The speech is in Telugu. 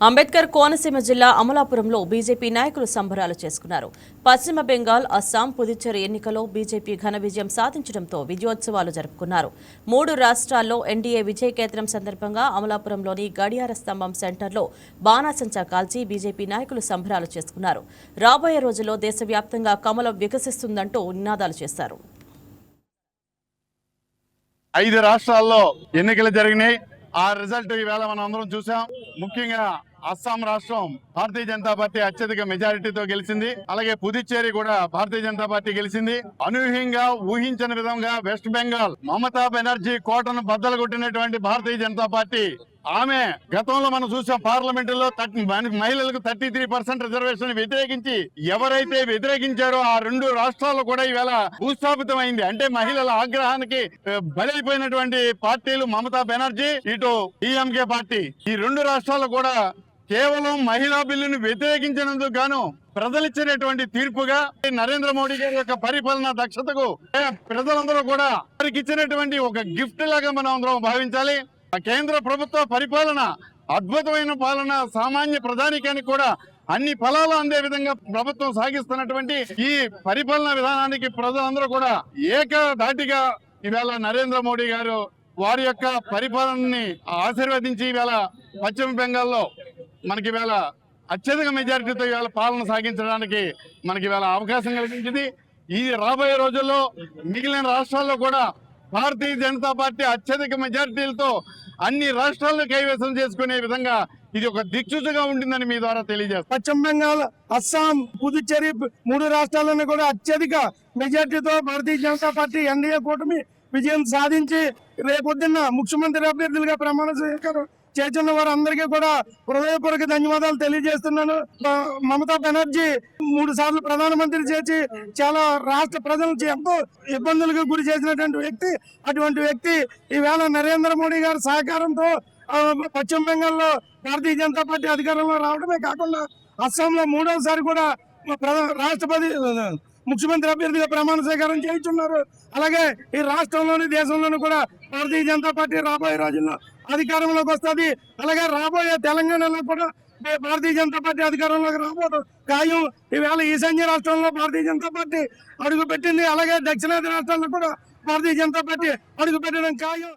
అంబేద్కర్ కోనసీమ జిల్లా అమలాపురంలో బీజేపీ నాయకులు సంబరాలు చేసుకున్నారు. పశ్చిమ బెంగాల్, అస్సాం, పుదుచ్చేరి ఎన్నికల్లో బీజేపీ ఘన విజయం సాధించడంతో విజయోత్సవాలు జరుపుకున్నారు. 3 రాష్ట్రాల్లో ఎన్డీఏ విజయకేతనం సందర్భంగా అమలాపురంలోని గడియార స్తంభం సెంటర్లో బాణాసంచా కాల్చి బీజేపీ నాయకులు సంబరాలు చేసుకున్నారు. రాబోయే రోజుల్లో దేశవ్యాప్తంగా కమలం వికసిస్తుందంటూ నినాదాలు చేశారు. 5 రాష్ట్రాల్లో ఎన్నికలు జరిగినాయి. ఆ రిజల్ట్ ఈవేళ మనం అందరం చూసాం. ముఖ్యంగా అస్సాం రాష్ట్రం భారతీయ జనతా పార్టీ అత్యధిక మెజారిటీతో గెలిచింది. అలాగే పుదుచ్చేరి కూడా భారతీయ జనతా పార్టీ గెలిచింది. అనూహ్యంగా ఊహించని విధంగా వెస్ట్ బెంగాల్ మమతా బెనర్జీ కోటను బద్దలు కొట్టినటువంటి భారతీయ జనతా పార్టీ ఆమె గతంలో మనం చూసాం పార్లమెంట్ లో మహిళలకు 33% రిజర్వేషన్ వ్యతిరేకించి ఎవరైతే వ్యతిరేకించారో ఆ 2 రాష్ట్రాల్లో కూడా ఈవేళ భూస్థాపితమైంది. అంటే మహిళల ఆగ్రహానికి బలైపోయినటువంటి పార్టీలు మమతా బెనర్జీ, ఇటు డిఎంకే పార్టీ. ఈ 2 రాష్ట్రాలు కూడా కేవలం మహిళా బిల్లును వ్యతిరేకించినందుకు గాను ప్రజలిచ్చినటువంటి తీర్పుగా నరేంద్ర మోడీ గారి యొక్క పరిపాలనా దక్షతకు ప్రజలందరూ కూడా వారికి ఇచ్చినటువంటి ఒక గిఫ్ట్ లాగా మనం అందరం భావించాలి. కేంద్ర ప్రభుత్వ పరిపాలన అద్భుతమైన పాలన, సామాన్య ప్రజానికానికి కూడా అన్ని ఫలాలు అందే విధంగా ప్రభుత్వం సాగిస్తున్నటువంటి ఈ పరిపాలనా విధానానికి ప్రజలందరూ కూడా ఏకధాటిగా ఈవేళ నరేంద్ర మోడీ గారు వారి యొక్క పరిపాలనని ఆశీర్వదించి ఈవేళ పశ్చిమ బెంగాల్లో మనకి ఈవేళ అత్యధిక మెజారిటీతో ఈవేళ పాలన సాగించడానికి మనకి ఈవేళ అవకాశం కలిగించింది. ఈ రాబోయే రోజుల్లో మిగిలిన రాష్ట్రాల్లో కూడా భారతీయ జనతా పార్టీ అత్యధిక మెజారిటీలతో అన్ని రాష్ట్రాలను కైవసం చేసుకునే విధంగా ఇది ఒక దిక్సూచిగా ఉంటుందని మీ ద్వారా తెలియజేస్తారు. పశ్చిమ బెంగాల్, అస్సాం, పుదుచ్చేరి 3 రాష్ట్రాలను కూడా అత్యధిక మెజార్టీతో భారతీయ జనతా పార్టీ ఎన్డీఏ కూటమి విజయం సాధించి రేపొద్దున్న ముఖ్యమంత్రి అభ్యర్థులుగా ప్రమాణ స్వీకారం చేస్తున్న వారందరికీ కూడా హృదయపూర్వక ధన్యవాదాలు తెలియజేస్తున్నాను. మమతా బెనర్జీ 3 సార్లు ప్రధానమంత్రి చేసి చాలా రాష్ట్ర ప్రజలకు ఎంతో ఇబ్బందులకు గురి చేసినటువంటి వ్యక్తి. అటువంటి వ్యక్తి ఈవేళ నరేంద్ర మోడీ గారి సహకారంతో పశ్చిమ బెంగాల్లో భారతీయ జనతా పార్టీ అధికారంలో రావడమే కాకుండా అస్సాంలో 3వసారి కూడా రాష్ట్రపతి ముఖ్యమంత్రి అభ్యర్థిగా ప్రమాణ స్వీకారం చేయించున్నారు. అలాగే ఈ రాష్ట్రంలోని దేశంలోని కూడా భారతీయ జనతా పార్టీ రాబోయే రోజుల్లో అధికారంలోకి వస్తుంది. అలాగే రాబోయే తెలంగాణలో కూడా భారతీయ జనతా పార్టీ అధికారంలోకి రాబోదు ఖాయం. ఈవేళ ఈశాన్య రాష్ట్రంలో భారతీయ జనతా పార్టీ అడుగు పెట్టింది. అలాగే దక్షిణాది రాష్ట్రాల్లో కూడా భారతీయ జనతా పార్టీ అడుగు పెట్టడం ఖాయం.